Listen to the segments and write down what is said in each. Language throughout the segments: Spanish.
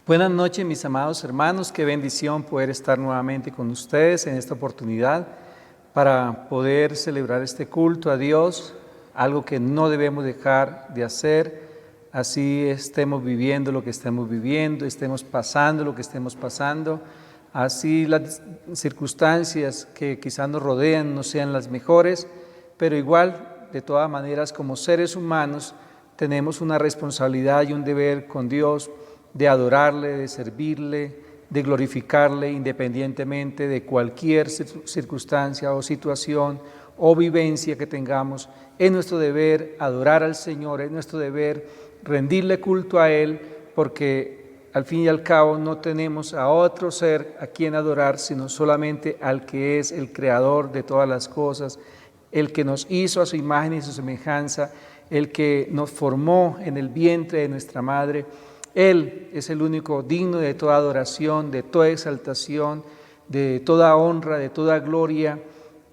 Buenas noches, mis amados hermanos. Qué bendición poder estar nuevamente con ustedes en esta oportunidad para poder celebrar este culto a Dios, algo que no debemos dejar de hacer, así estemos viviendo lo que estemos viviendo, estemos pasando lo que estemos pasando, así las circunstancias que quizás nos rodean no sean las mejores, pero igual, de todas maneras, como seres humanos, tenemos una responsabilidad y un deber con Dios de adorarle, de servirle, de glorificarle independientemente de cualquier circunstancia o situación o vivencia que tengamos. Es nuestro deber adorar al Señor, es nuestro deber rendirle culto a Él, porque al fin y al cabo no tenemos a otro ser a quien adorar, sino solamente al que es el creador de todas las cosas, el que nos hizo a su imagen y a su semejanza, el que nos formó en el vientre de nuestra madre. Él es el único digno de toda adoración, de toda exaltación, de toda honra, de toda gloria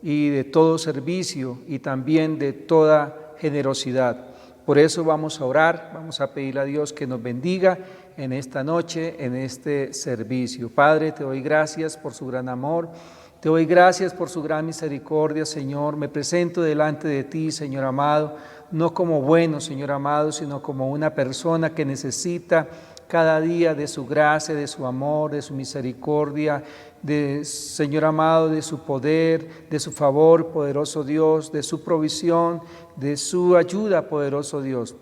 y de todo servicio y también de toda generosidad. Por eso vamos a orar, vamos a pedirle a Dios que nos bendiga en esta noche, en este servicio. Padre, te doy gracias por su gran amor, te doy gracias por su gran misericordia, Señor. Me presento delante de ti, Señor amado, no como bueno, Señor amado, sino como una persona que necesita cada día de su gracia, de su amor, de su misericordia, Señor amado, de su poder, de su favor, poderoso Dios, de su provisión, de su ayuda, poderoso Dios.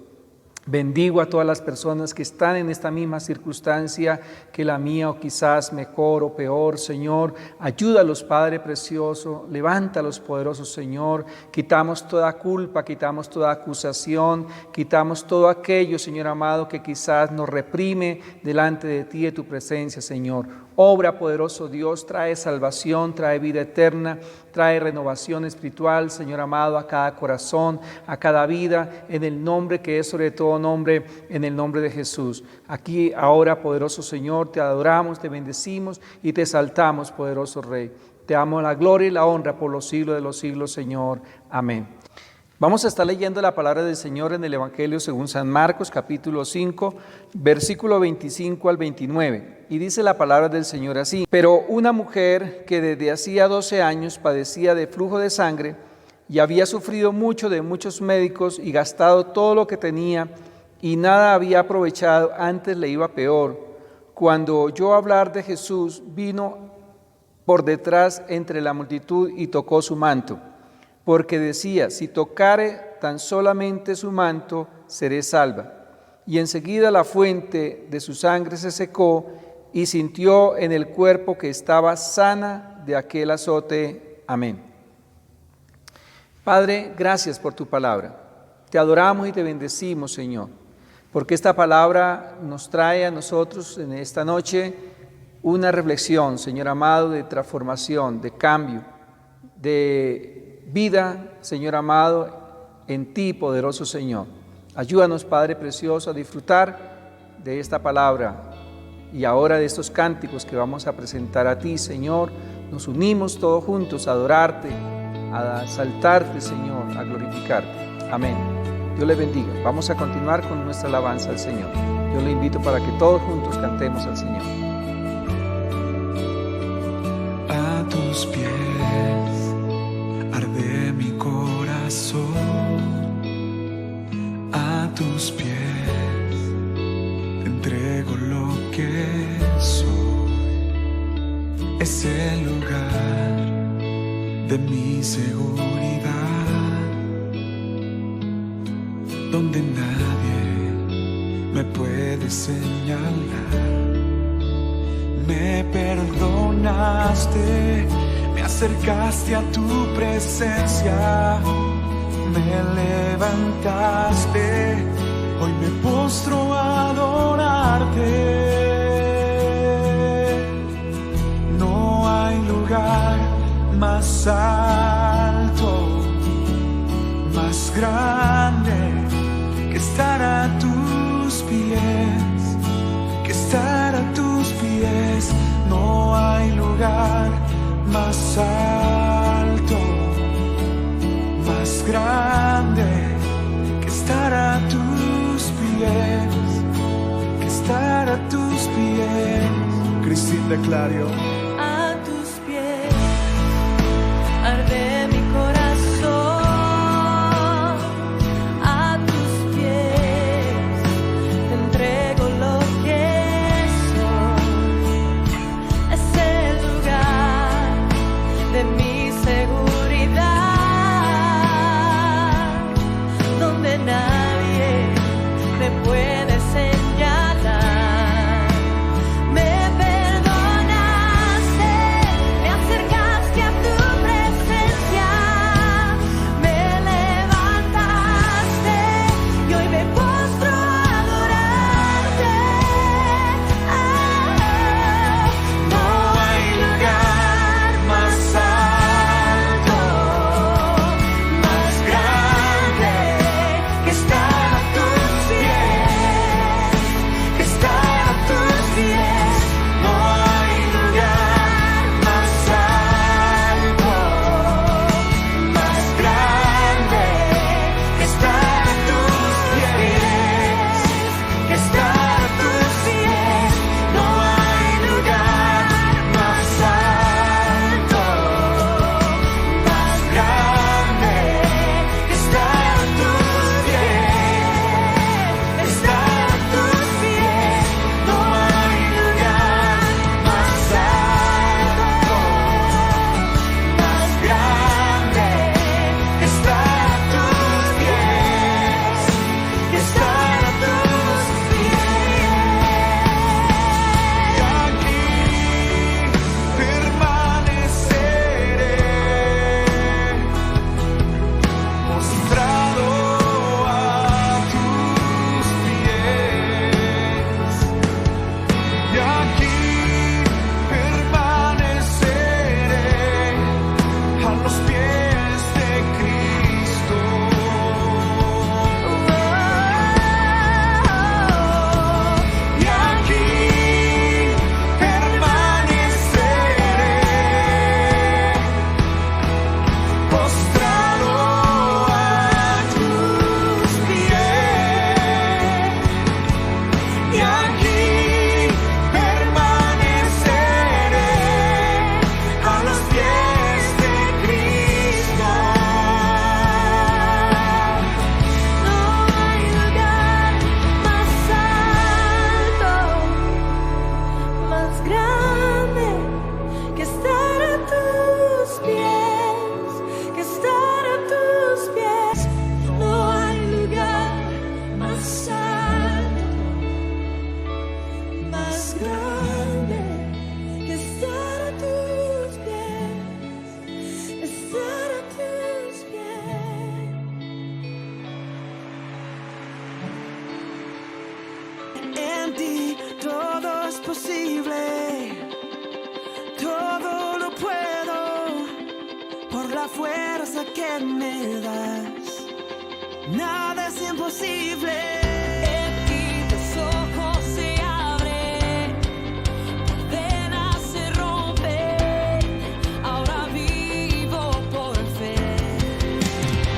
Bendigo a todas las personas que están en esta misma circunstancia que la mía, o quizás mejor o peor, Señor. Ayúdalos, Padre precioso, levántalos, poderoso Señor. Quitamos toda culpa, quitamos toda acusación, quitamos todo aquello, Señor amado, que quizás nos reprime delante de ti, de tu presencia, Señor. Obra, poderoso Dios, trae salvación, trae vida eterna, trae renovación espiritual, Señor amado, a cada corazón, a cada vida, en el nombre que es sobre todo nombre, en el nombre de Jesús. Aquí, ahora, poderoso Señor, te adoramos, te bendecimos y te exaltamos, poderoso Rey. Te damos la gloria y la honra por los siglos de los siglos, Señor. Amén. Vamos a estar leyendo la palabra del Señor en el Evangelio según San Marcos, capítulo 5, versículo 25 al 29. Y dice la palabra del Señor así: Pero una mujer que desde hacía 12 años padecía de flujo de sangre y había sufrido mucho de muchos médicos y gastado todo lo que tenía y nada había aprovechado, antes le iba peor, cuando oyó hablar de Jesús, vino por detrás entre la multitud y tocó su manto, porque decía: si tocare tan solamente su manto, seré salva. Y enseguida la fuente de su sangre se secó y sintió en el cuerpo que estaba sana de aquel azote. Amén. Padre, gracias por tu palabra. Te adoramos y te bendecimos, Señor, porque esta palabra nos trae a nosotros en esta noche una reflexión, Señor amado, de transformación, de cambio, de vida, Señor amado, en ti, poderoso Señor. Ayúdanos, Padre precioso, a disfrutar de esta palabra y ahora de estos cánticos que vamos a presentar a ti, Señor. Nos unimos todos juntos a adorarte, a exaltarte, Señor, a glorificarte. Amén. Dios le bendiga. Vamos a continuar con nuestra alabanza al Señor. Yo le invito para que todos juntos cantemos al Señor. A tus pies arde mi corazón, a tus pies te entrego lo que soy. Es el lugar de mi seguridad, donde nadie me puede señalar. Me perdonaste, me acercaste a tu presencia, me levantaste, hoy me postro a adorarte. No hay lugar más alto, más grande que estar a tus pies, que estar a tus pies. No hay lugar más alto, más grande que estar a tus pies. estar a tus pies. Cristín de Clario. A tus pies arde mi corazón, a tus pies te entrego lo que soy. Es el lugar de mi seguridad, donde nadie me puede señalar. Me perdonaste, me acercaste a tu presencia, me levantaste y hoy me postro a adorarte. No hay lugar más alto, más grande que estar a tus pies, que estar a tus pies. No hay lugar más alto, más grande que estar a tus pies, que estar a tus pies. No hay lugar más alto, más grande que estar a tus pies, estar a tus pies. No hay lugar más alto, más grande que estar a tus pies, que estar a tus Y aquí permaneceré, postrado a tus pies. Y aquí permaneceré a los pies de Cristo. Y aquí permaneceré, postrado a tus pies. Y aquí permaneceré a los pies de Cristo. No hay lugar más alto, más grande que estar a tus pies, que estar a tus pies. No hay lugar más alto, más grande que estar a tus pies, estar a tus pies. En ti todo es posible, todo lo puedo por la fuerza que me das. Nada es imposible. En ti los ojos se abren, cadenas se rompen, ahora vivo por fe.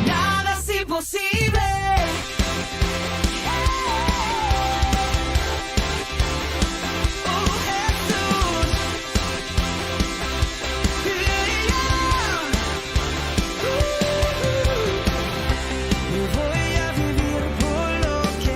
Nada es imposible. Oh Jesús. Me voy a vivir por lo que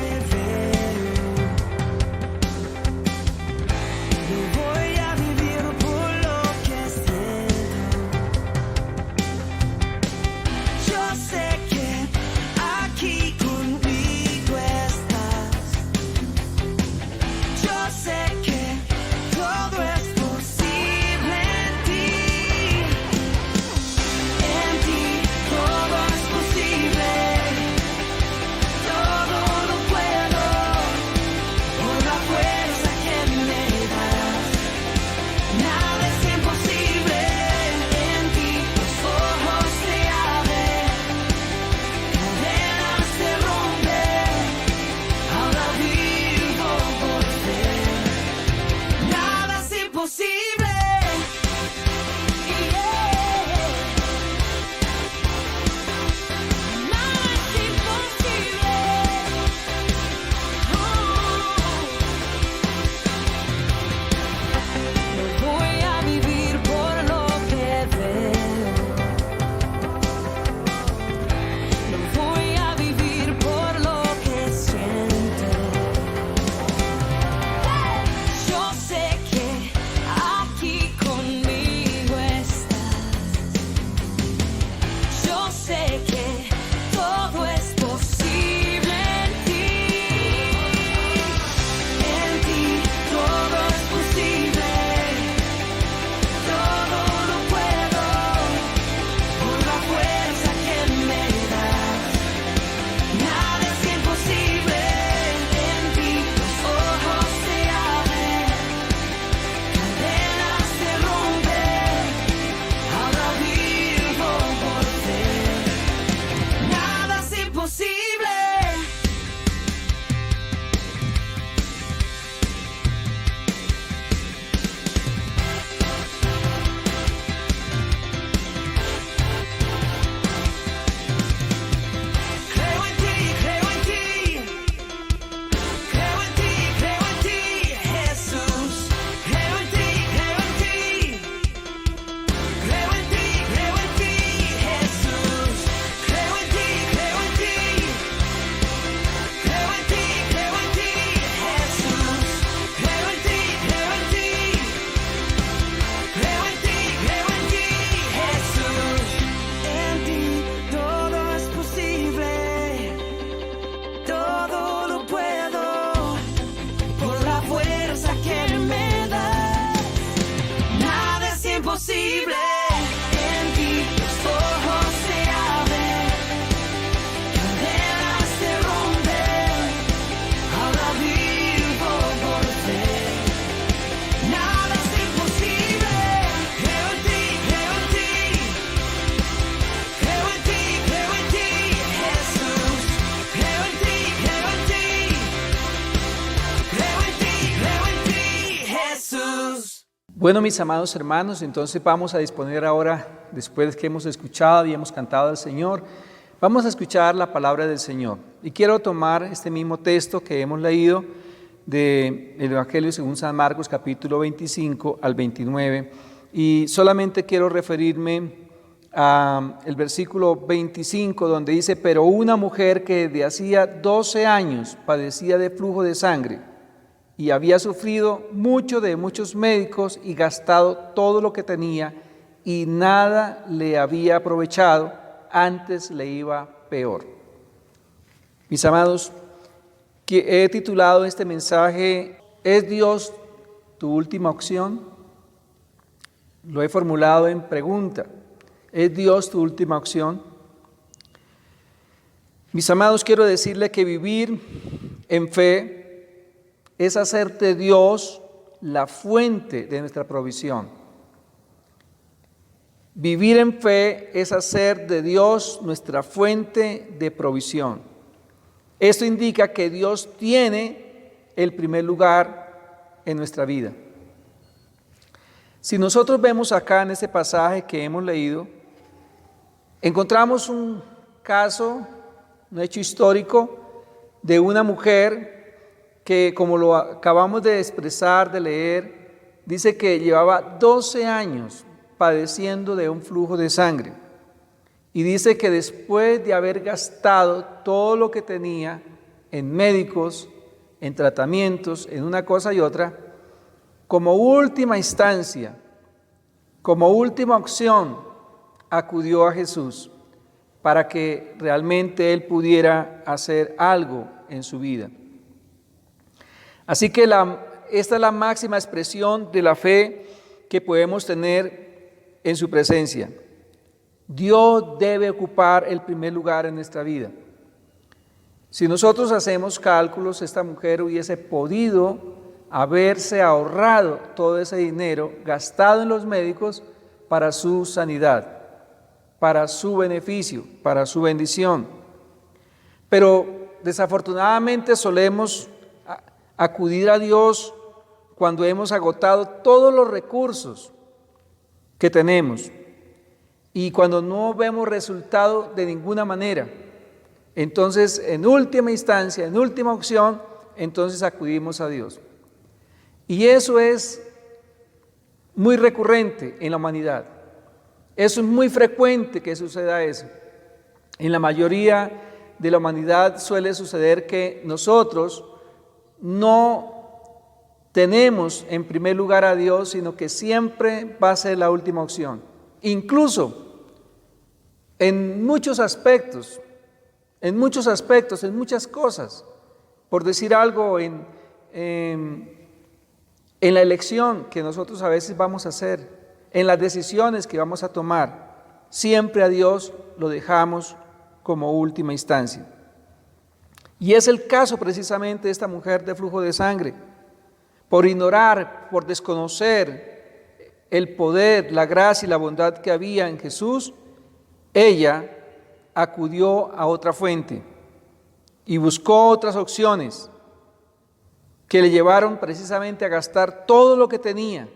imposible. En ti los ojos se abren, cadenas se rompen. Ahora vivo por fe. Nada es imposible. Creo en ti, creo en ti. Creo en ti, Jesús. Creo en ti, creo en ti. Creo en ti, Jesús. Bueno, mis amados hermanos, entonces vamos a disponer ahora, después que hemos escuchado y hemos cantado al Señor, vamos a escuchar la palabra del Señor. Y quiero tomar este mismo texto que hemos leído del Evangelio según San Marcos, capítulo 25 al 29, y solamente quiero referirme al versículo 25, donde dice: pero una mujer que desde hacía 12 años padecía de flujo de sangre, y había sufrido mucho de muchos médicos y gastado todo lo que tenía, y nada le había aprovechado, antes le iba peor. Mis amados, que he titulado este mensaje: ¿es Dios tu última opción? Lo he formulado en pregunta: ¿es Dios tu última opción? Mis amados, quiero decirle que vivir en fe es hacer de Dios la fuente de nuestra provisión. Vivir en fe es hacer de Dios nuestra fuente de provisión. Esto indica que Dios tiene el primer lugar en nuestra vida. Si nosotros vemos acá en este pasaje que hemos leído, encontramos un caso, un hecho histórico de una mujer que, como lo acabamos de expresar, de leer, dice que llevaba 12 años padeciendo de un flujo de sangre. Y dice que después de haber gastado todo lo que tenía en médicos, en tratamientos, en una cosa y otra, como última instancia, como última opción, acudió a Jesús para que realmente Él pudiera hacer algo en su vida. Así que esta es la máxima expresión de la fe que podemos tener en su presencia. Dios debe ocupar el primer lugar en nuestra vida. Si nosotros hacemos cálculos, esta mujer hubiese podido haberse ahorrado todo ese dinero gastado en los médicos para su sanidad, para su beneficio, para su bendición. Pero desafortunadamente solemos acudir a Dios cuando hemos agotado todos los recursos que tenemos y cuando no vemos resultado de ninguna manera. Entonces, en última instancia, en última opción, entonces acudimos a Dios. Y eso es muy recurrente en la humanidad. Eso es muy frecuente que suceda eso. En la mayoría de la humanidad suele suceder que nosotros no tenemos en primer lugar a Dios, sino que siempre va a ser la última opción. Incluso en muchos aspectos, en muchas cosas. Por decir algo, en la elección que nosotros a veces vamos a hacer, en las decisiones que vamos a tomar, siempre a Dios lo dejamos como última instancia. Y es el caso precisamente de esta mujer de flujo de sangre. Por ignorar, por desconocer el poder, la gracia y la bondad que había en Jesús, ella acudió a otra fuente y buscó otras opciones que le llevaron precisamente a gastar todo lo que tenía,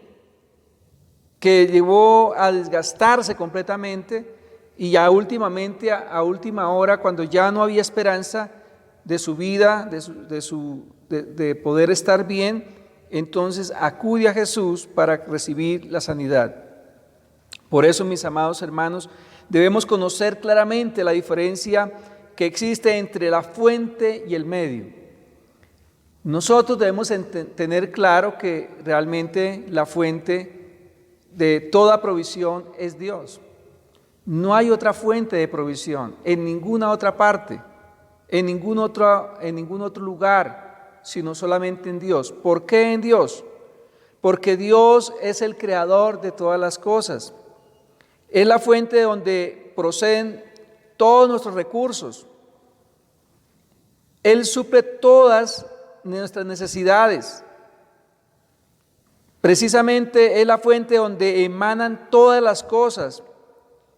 que llevó a desgastarse completamente y ya últimamente, a última hora, cuando ya no había esperanza de su vida, de poder estar bien, entonces acude a Jesús para recibir la sanidad. Por eso, mis amados hermanos, debemos conocer claramente la diferencia que existe entre la fuente y el medio. Nosotros debemos tener claro que realmente la fuente de toda provisión es Dios. No hay otra fuente de provisión en ninguna otra parte, en ningún otro lugar, sino solamente en Dios. ¿Por qué en Dios? porque Dios es el creador de todas las cosas. Es la fuente de donde proceden todos nuestros recursos. Él suple todas nuestras necesidades. Precisamente es la fuente donde emanan todas las cosas,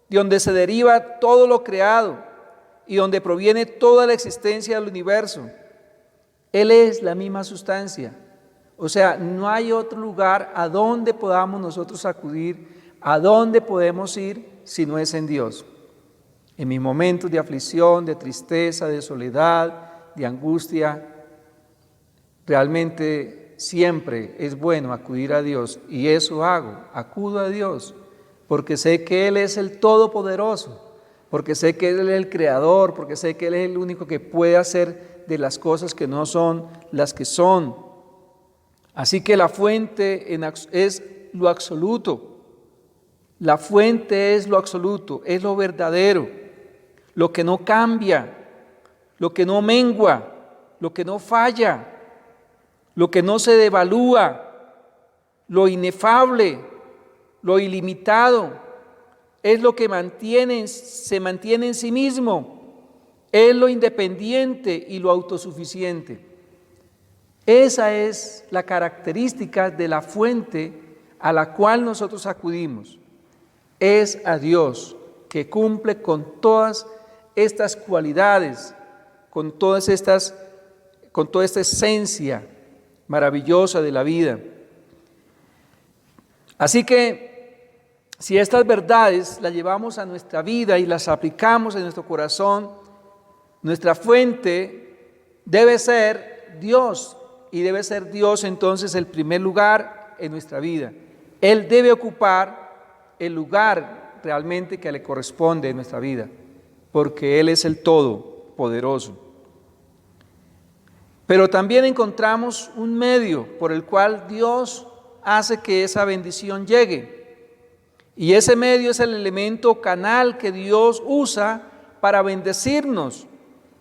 de donde se deriva todo lo creado y donde proviene toda la existencia del universo. Él es la misma sustancia. O sea, no hay otro lugar a donde podamos nosotros acudir, a donde podemos ir, si no es en Dios. En mis momentos de aflicción, de tristeza, de soledad, de angustia, realmente siempre es bueno acudir a Dios, y eso hago, acudo a Dios, porque sé que Él es el Todopoderoso, porque sé que Él es el Creador, porque sé que Él es el único que puede hacer de las cosas que no son las que son. Así que la fuente es lo absoluto, la fuente es lo absoluto, es lo verdadero, lo que no cambia, lo que no mengua, lo que no falla, lo que no se devalúa, lo inefable, lo ilimitado, es lo que se mantiene en sí mismo, es lo independiente y lo autosuficiente. Esa es la característica de la fuente a la cual nosotros acudimos. Es a Dios, que cumple con todas estas cualidades, con toda esta esencia maravillosa de la vida. Así que, si estas verdades las llevamos a nuestra vida y las aplicamos en nuestro corazón, nuestra fuente debe ser Dios, y debe ser Dios entonces el primer lugar en nuestra vida. Él debe ocupar el lugar realmente que le corresponde en nuestra vida, porque Él es el Todopoderoso. Pero también encontramos un medio por el cual Dios hace que esa bendición llegue. Y ese medio es el elemento canal que Dios usa para bendecirnos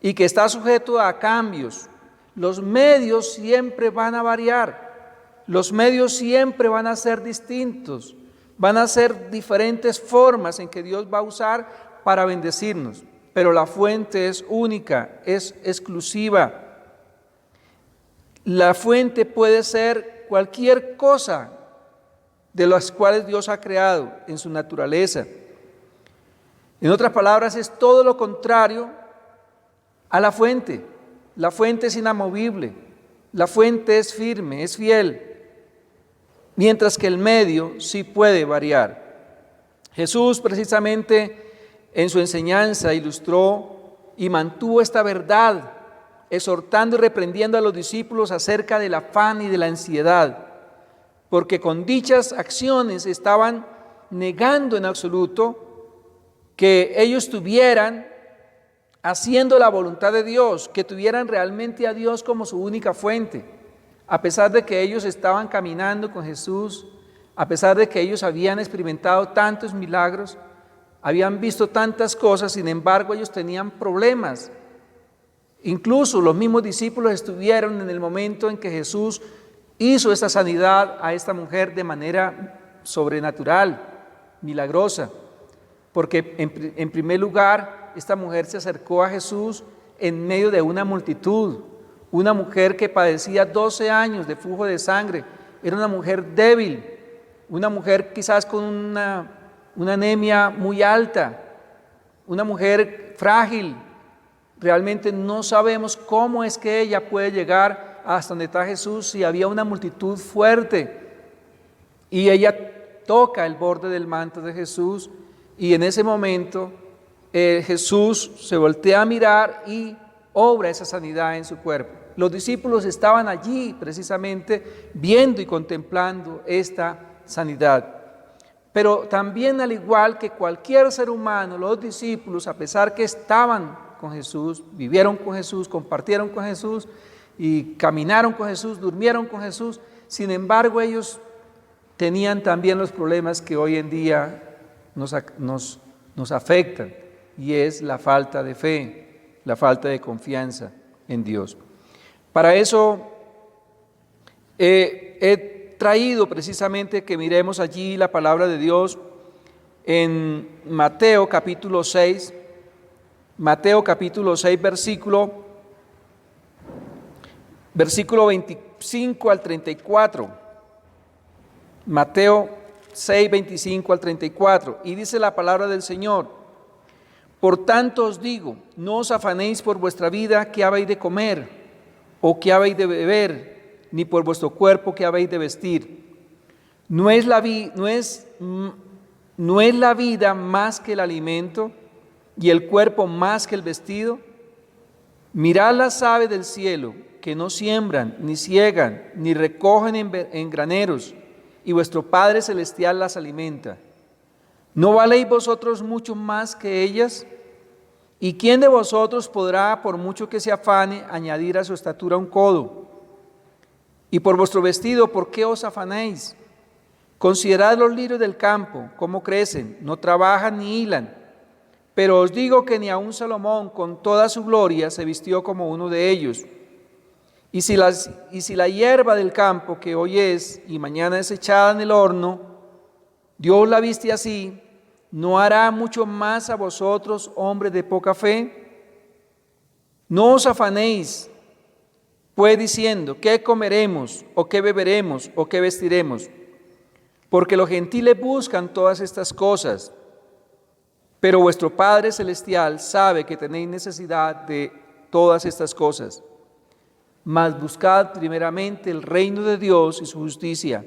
y que está sujeto a cambios. Los medios siempre van a variar, los medios siempre van a ser distintos, van a ser diferentes formas en que Dios va a usar para bendecirnos, pero la fuente es única, es exclusiva. La fuente puede ser cualquier cosa de las cuales Dios ha creado en su naturaleza. En otras palabras, es todo lo contrario a la fuente. La fuente es inamovible, la fuente es firme, es fiel, mientras que el medio sí puede variar. Jesús precisamente en su enseñanza ilustró y mantuvo esta verdad, exhortando y reprendiendo a los discípulos acerca del afán y de la ansiedad, porque con dichas acciones estaban negando en absoluto que ellos tuvieran haciendo la voluntad de Dios, que tuvieran realmente a Dios como su única fuente, a pesar de que ellos estaban caminando con Jesús, a pesar de que ellos habían experimentado tantos milagros, habían visto tantas cosas, sin embargo ellos tenían problemas. Incluso los mismos discípulos estuvieron en el momento en que Jesús hizo esta sanidad a esta mujer de manera sobrenatural, milagrosa, porque en primer lugar esta mujer se acercó a Jesús en medio de una multitud, una mujer que padecía 12 años de flujo de sangre, era una mujer débil, una mujer quizás con una anemia muy alta, una mujer frágil. Realmente no sabemos cómo es que ella puede llegar hasta donde está Jesús si había una multitud fuerte. Y ella toca el borde del manto de Jesús y en ese momento Jesús se voltea a mirar y obra esa sanidad en su cuerpo. Los discípulos estaban allí precisamente viendo y contemplando esta sanidad. Pero también, al igual que cualquier ser humano, los discípulos, a pesar que estaban con Jesús, vivieron con Jesús, compartieron con Jesús y caminaron con Jesús, durmieron con Jesús, sin embargo ellos tenían también los problemas que hoy en día nos afectan, y es la falta de fe, la falta de confianza en Dios. Para eso he traído precisamente que miremos allí la palabra de Dios en Mateo capítulo 6, versículo 25 al 34. Mateo 6, 25 al 34. Y dice la palabra del Señor: por tanto os digo, no os afanéis por vuestra vida, qué habéis de comer, o qué habéis de beber, ni por vuestro cuerpo, qué habéis de vestir. ¿No es la vida más que el alimento, y el cuerpo más que el vestido? Mirad las aves del cielo, que no siembran, ni ciegan, ni recogen en graneros, y vuestro Padre Celestial las alimenta. ¿No valéis vosotros mucho más que ellas? ¿Y quién de vosotros podrá, por mucho que se afane, añadir a su estatura un codo? Y por vuestro vestido, ¿por qué os afanáis? Considerad los lirios del campo, cómo crecen, no trabajan ni hilan. Pero os digo que ni aun Salomón, con toda su gloria, se vistió como uno de ellos. Y si la hierba del campo, que hoy es y mañana es echada en el horno, Dios la viste así, ¿no hará mucho más a vosotros, hombres de poca fe? No os afanéis, pues diciendo, ¿qué comeremos, o qué beberemos, o qué vestiremos? Porque los gentiles buscan todas estas cosas, pero vuestro Padre Celestial sabe que tenéis necesidad de todas estas cosas. Mas buscad primeramente el reino de Dios y su justicia,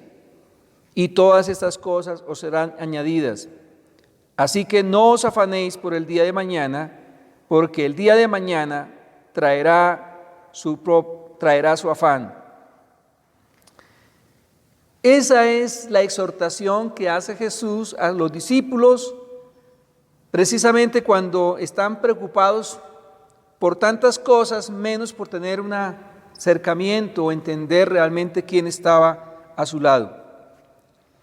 y todas estas cosas os serán añadidas. Así que no os afanéis por el día de mañana, porque el día de mañana traerá su afán. Esa es la exhortación que hace Jesús a los discípulos, precisamente cuando están preocupados por tantas cosas, menos por tener un acercamiento o entender realmente quién estaba a su lado.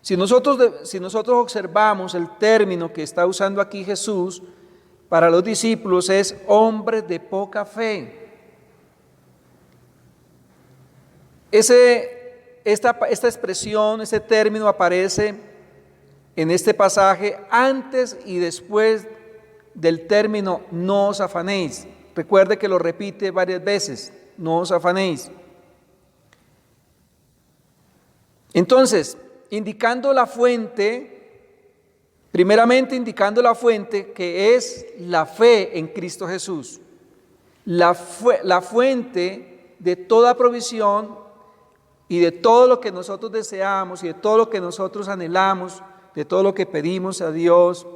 Si nosotros observamos el término que está usando aquí Jesús para los discípulos, es hombres de poca fe. Esta expresión, este término aparece en este pasaje antes y después del término no os afanéis. Recuerde que lo repite varias veces, no os afanéis. Entonces, indicando la fuente, primeramente indicando la fuente que es la fe en Cristo Jesús, la fuente de toda provisión y de todo lo que nosotros deseamos y de todo lo que nosotros anhelamos, de todo lo que pedimos a Dios.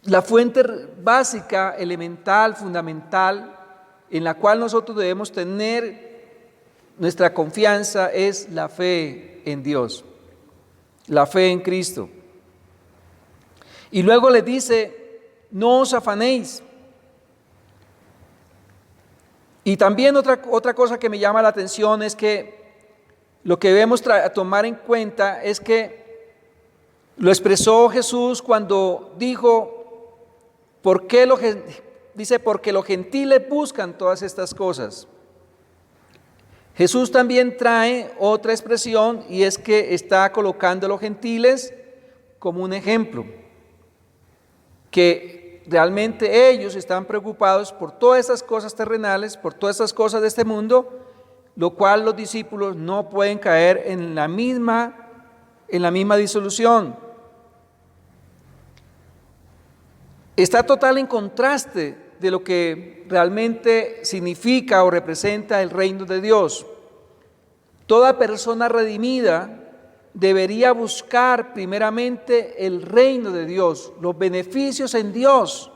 La fuente básica, elemental, fundamental, en la cual nosotros debemos tener nuestra confianza es la fe en Dios, la fe en Cristo. Y luego le dice, no os afanéis. Y también otra cosa que me llama la atención es que lo que debemos tomar en cuenta es que lo expresó Jesús cuando dijo, porque los gentiles buscan todas estas cosas. Jesús también trae otra expresión y es que está colocando a los gentiles como un ejemplo, que realmente ellos están preocupados por todas estas cosas terrenales, por todas estas cosas de este mundo, lo cual los discípulos no pueden caer en la misma disolución. Está total en contraste de lo que realmente significa o representa el reino de Dios. Toda persona redimida debería buscar primeramente el reino de Dios, los beneficios en Dios,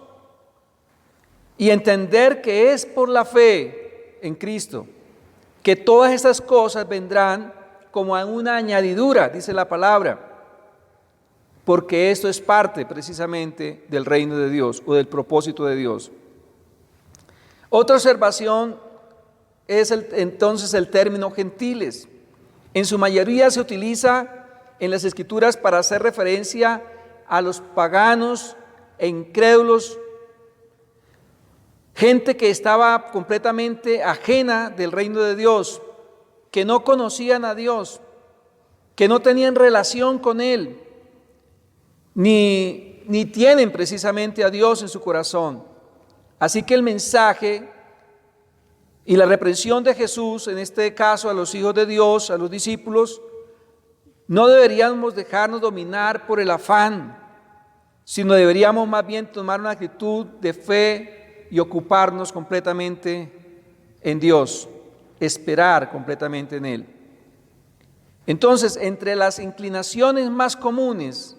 y entender que es por la fe en Cristo que todas estas cosas vendrán como a una añadidura, dice la palabra, porque esto es parte precisamente del reino de Dios o del propósito de Dios. Otra observación es entonces el término gentiles. En su mayoría se utiliza en las Escrituras para hacer referencia a los paganos e incrédulos, gente que estaba completamente ajena del reino de Dios, que no conocían a Dios, que no tenían relación con Él, ni tienen precisamente a Dios en su corazón. Así que el mensaje y la reprensión de Jesús, en este caso a los hijos de Dios, a los discípulos, no deberíamos dejarnos dominar por el afán, sino deberíamos más bien tomar una actitud de fe y ocuparnos completamente en Dios, esperar completamente en Él. Entonces, entre las inclinaciones más comunes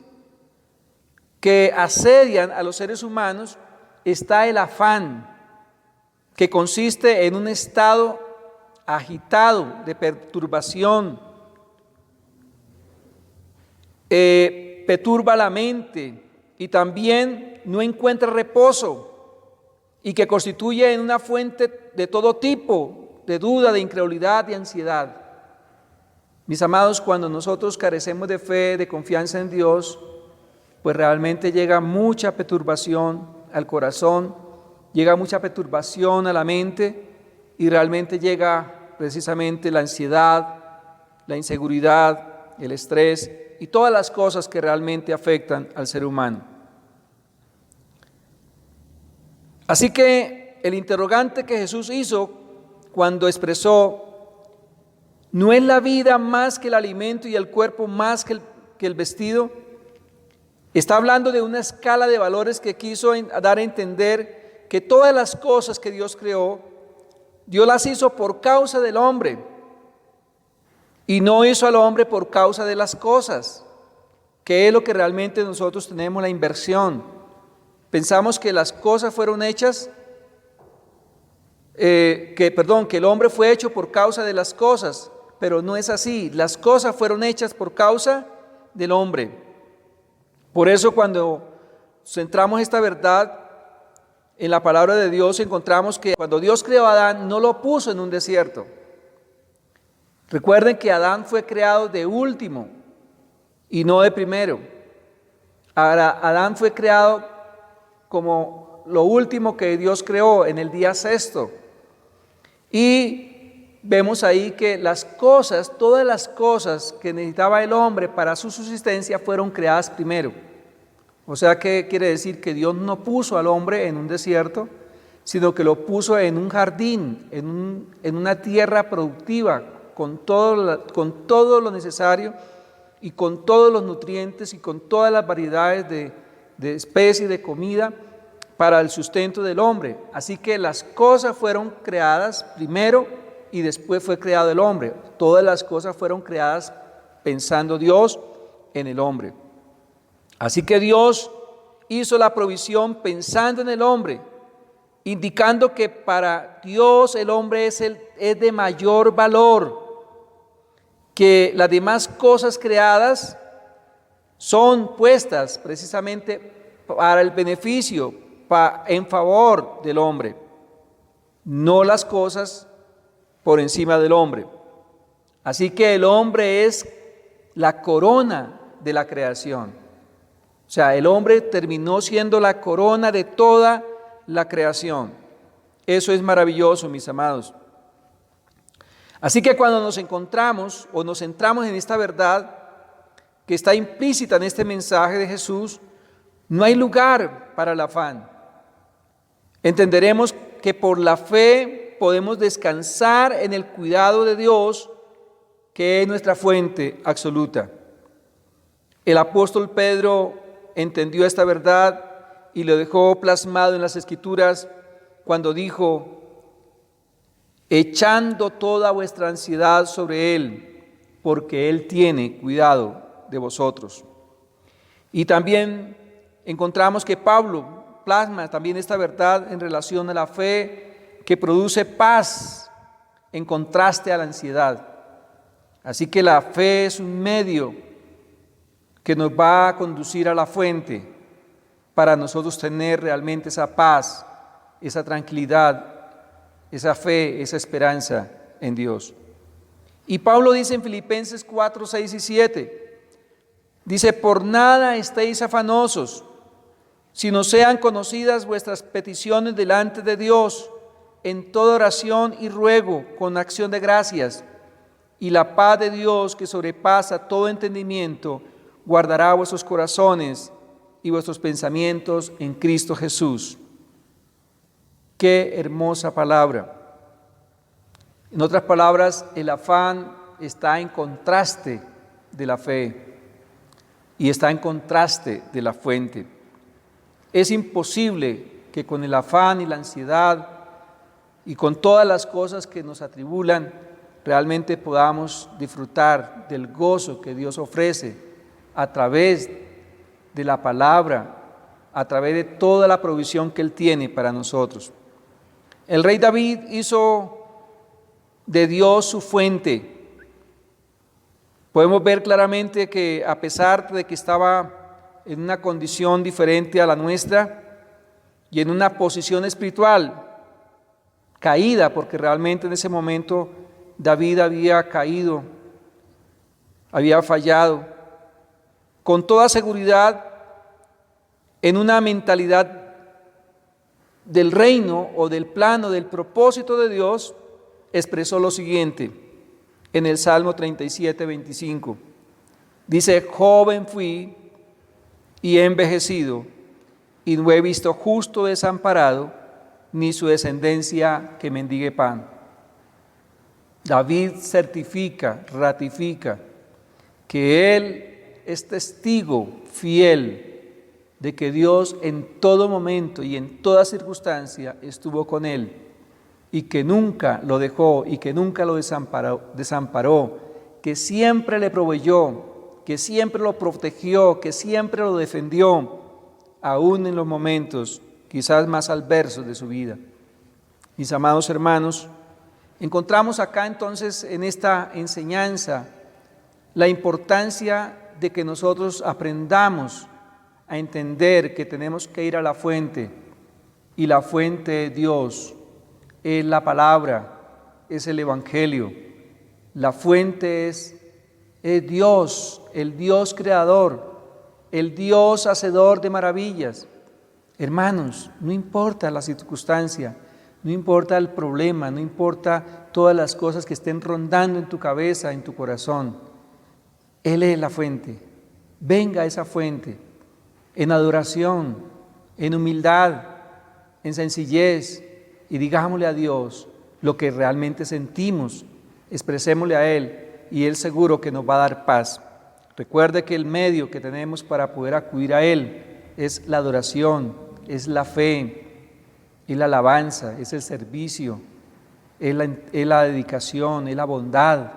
que asedian a los seres humanos está el afán, que consiste en un estado agitado de perturbación, perturba la mente y también no encuentra reposo y que constituye una fuente de todo tipo de duda, de incredulidad, de ansiedad. Mis amados, cuando nosotros carecemos de fe, de confianza en Dios, pues realmente llega mucha perturbación al corazón, llega mucha perturbación a la mente y realmente llega precisamente la ansiedad, la inseguridad, el estrés y todas las cosas que realmente afectan al ser humano. Así que el interrogante que Jesús hizo cuando expresó: ¿no es la vida más que el alimento y el cuerpo más que el vestido? Está hablando de una escala de valores que quiso dar a entender que todas las cosas que Dios creó, Dios las hizo por causa del hombre y no hizo al hombre por causa de las cosas, que es lo que realmente nosotros tenemos la inversión. Pensamos que las cosas fueron hechas, que el hombre fue hecho por causa de las cosas, pero no es así. Las cosas fueron hechas por causa del hombre. Por eso cuando centramos esta verdad en la palabra de Dios, encontramos que cuando Dios creó a Adán, no lo puso en un desierto. Recuerden que Adán fue creado de último y no de primero. Ahora, Adán fue creado como lo último que Dios creó en el día sexto. Y vemos ahí que las cosas, todas las cosas que necesitaba el hombre para su subsistencia fueron creadas primero. O sea, que quiere decir que Dios no puso al hombre en un desierto, sino que lo puso en un jardín, en una tierra productiva, con todo lo necesario y con todos los nutrientes y con todas las variedades de especies de comida para el sustento del hombre. Así que las cosas fueron creadas primero y después fue creado el hombre. Todas las cosas fueron creadas pensando Dios en el hombre. Así que Dios hizo la provisión pensando en el hombre, indicando que para Dios el hombre es de mayor valor, que las demás cosas creadas son puestas precisamente para el beneficio, en favor del hombre, no las cosas por encima del hombre. Así que el hombre es la corona de la creación. O sea, el hombre terminó siendo la corona de toda la creación. Eso es maravilloso, mis amados. Así que cuando nos encontramos o nos centramos en esta verdad que está implícita en este mensaje de Jesús, no hay lugar para el afán. Entenderemos que por la fe podemos descansar en el cuidado de Dios, que es nuestra fuente absoluta. El apóstol Pedro entendió esta verdad y lo dejó plasmado en las Escrituras cuando dijo: echando toda vuestra ansiedad sobre Él, porque Él tiene cuidado de vosotros. Y también encontramos que Pablo plasma también esta verdad en relación a la fe que produce paz en contraste a la ansiedad. Así que la fe es un medio que nos va a conducir a la fuente para nosotros tener realmente esa paz, esa tranquilidad, esa fe, esa esperanza en Dios. Y Pablo dice en Filipenses 4, 6 y 7, dice: por nada estéis afanosos, sino sean conocidas vuestras peticiones delante de Dios, en toda oración y ruego, con acción de gracias. y la paz de Dios, que sobrepasa todo entendimiento, guardará vuestros corazones y vuestros pensamientos en Cristo Jesús. Qué hermosa palabra. En otras palabras, el afán está en contraste de la fe y está en contraste de la fuente. Es imposible que con el afán y la ansiedad y con todas las cosas que nos atribulan, realmente podamos disfrutar del gozo que Dios ofrece a través de la palabra, a través de toda la provisión que Él tiene para nosotros. El rey David hizo de Dios su fuente. Podemos ver claramente que a pesar de que estaba en una condición diferente a la nuestra y en una posición espiritual caída, porque realmente en ese momento David había caído, había fallado, con toda seguridad en una mentalidad del reino o del plano, del propósito de Dios, expresó lo siguiente en el Salmo 37, 25. Dice: joven fui y he envejecido, y no he visto justo desamparado, ni su descendencia que mendigue pan. David certifica, ratifica que él es testigo fiel de que Dios en todo momento y en toda circunstancia estuvo con él y que nunca lo dejó y que nunca lo desamparó, que siempre le proveyó, que siempre lo protegió, que siempre lo defendió, aún en los momentos quizás más adversos de su vida. Mis amados hermanos, encontramos acá entonces en esta enseñanza la importancia de que nosotros aprendamos a entender que tenemos que ir a la fuente, y la fuente es Dios, es la palabra, es el Evangelio. La fuente es Dios, el Dios creador, el Dios hacedor de maravillas. Hermanos, no importa la circunstancia, no importa el problema, no importa todas las cosas que estén rondando en tu cabeza, en tu corazón. Él es la fuente. Venga a esa fuente en adoración, en humildad, en sencillez, y digámosle a Dios lo que realmente sentimos, expresémosle a Él, y Él seguro que nos va a dar paz. Recuerde que el medio que tenemos para poder acudir a Él es la adoración, es la fe, es la alabanza, es el servicio, es la dedicación, es la bondad,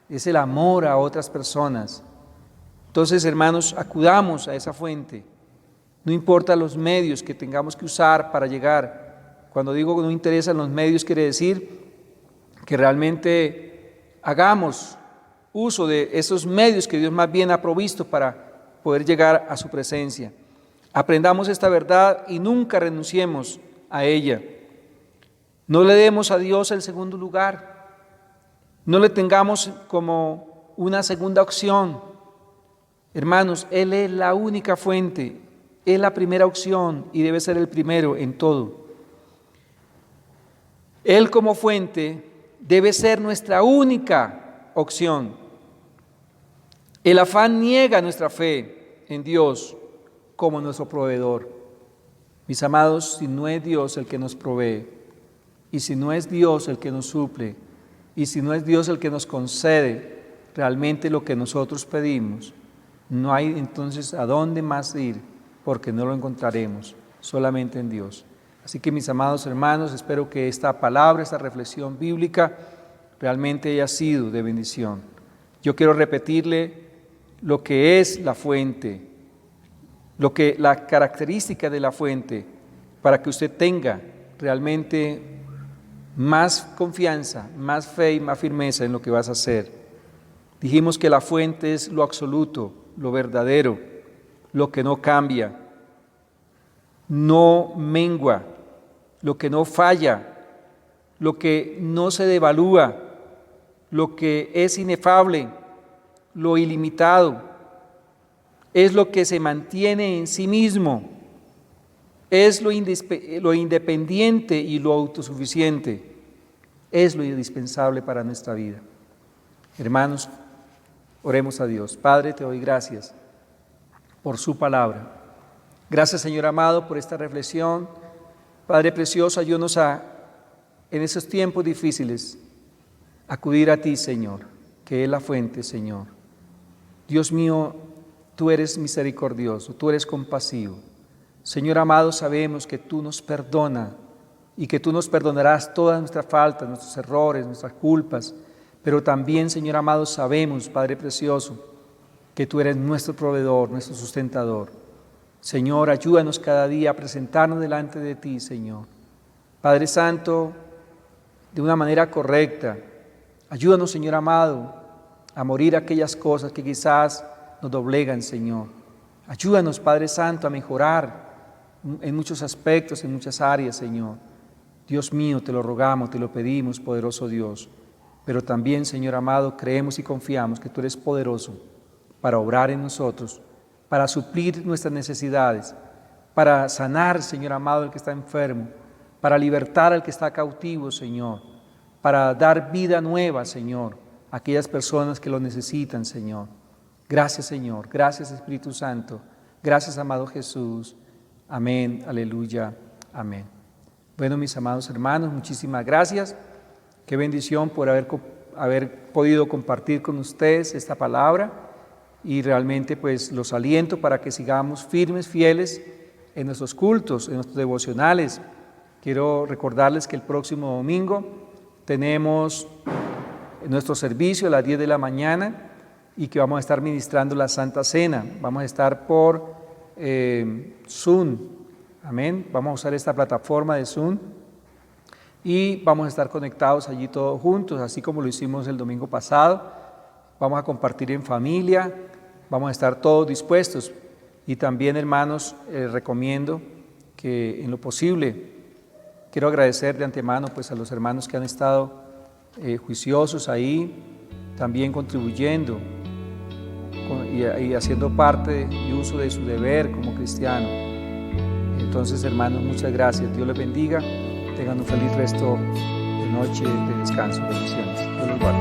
es el amor a otras personas. Entonces, hermanos, acudamos a esa fuente. No importa los medios que tengamos que usar para llegar. Cuando digo que no interesan los medios, quiere decir que realmente hagamos uso de esos medios que Dios más bien ha provisto para poder llegar a su presencia. Aprendamos esta verdad y nunca renunciemos a ella. No le demos a Dios el segundo lugar. No le tengamos como una segunda opción. Hermanos, Él es la única fuente, es la primera opción y debe ser el primero en todo. Él como fuente debe ser nuestra única opción. El afán niega nuestra fe en Dios como nuestro proveedor. Mis amados, si no es Dios el que nos provee, y si no es Dios el que nos suple, y si no es Dios el que nos concede realmente lo que nosotros pedimos, no hay entonces a dónde más ir, porque no lo encontraremos, solamente en Dios. Así que, mis amados hermanos, espero que esta palabra, esta reflexión bíblica, realmente haya sido de bendición. Yo quiero repetirle lo que es la fuente, la característica de la fuente, para que usted tenga realmente más confianza, más fe y más firmeza en lo que vas a hacer. Dijimos que la fuente es lo absoluto, lo verdadero, lo que no cambia, no mengua, lo que no falla, lo que no se devalúa, lo que es inefable, lo ilimitado, es lo que se mantiene en sí mismo, es lo independiente y lo autosuficiente, es lo indispensable para nuestra vida. Hermanos, oremos a Dios. Padre, te doy gracias por su palabra. Gracias, Señor amado, por esta reflexión. Padre precioso, ayúdanos en esos tiempos difíciles, acudir a ti, Señor, que es la fuente, Señor. Dios mío, tú eres misericordioso, tú eres compasivo. Señor amado, sabemos que tú nos perdonas y que tú nos perdonarás todas nuestras faltas, nuestros errores, nuestras culpas. Pero también, Señor amado, sabemos, Padre precioso, que tú eres nuestro proveedor, nuestro sustentador. Señor, ayúdanos cada día a presentarnos delante de ti, Señor. Padre Santo, de una manera correcta, ayúdanos, Señor amado, a morir aquellas cosas que quizás nos doblegan, Señor. Ayúdanos, Padre Santo, a mejorar en muchos aspectos, en muchas áreas, Señor. Dios mío, te lo rogamos, te lo pedimos, poderoso Dios. Pero también, Señor amado, creemos y confiamos que tú eres poderoso para obrar en nosotros, para suplir nuestras necesidades, para sanar, Señor amado, al que está enfermo, para libertar al que está cautivo, Señor, para dar vida nueva, Señor, a aquellas personas que lo necesitan, Señor. Gracias, Señor. Gracias, Espíritu Santo. Gracias, amado Jesús. Amén. Aleluya. Amén. Bueno, mis amados hermanos, muchísimas gracias. Qué bendición por haber podido compartir con ustedes esta palabra y realmente pues los aliento para que sigamos firmes, fieles en nuestros cultos, en nuestros devocionales. Quiero recordarles que el próximo domingo tenemos nuestro servicio a las 10 de la mañana y que vamos a estar ministrando la Santa Cena. Vamos a estar por Zoom. Amén. Vamos a usar esta plataforma de Zoom. Y vamos a estar conectados allí todos juntos, así como lo hicimos el domingo pasado. Vamos a compartir en familia, vamos a estar todos dispuestos. Y también, hermanos, recomiendo que en lo posible, quiero agradecer de antemano pues, a los hermanos que han estado juiciosos ahí, también contribuyendo y haciendo parte y uso de su deber como cristiano. Entonces, hermanos, muchas gracias. Dios les bendiga. Tengan un feliz resto de noche de descanso. Bendiciones. Dios los guarde.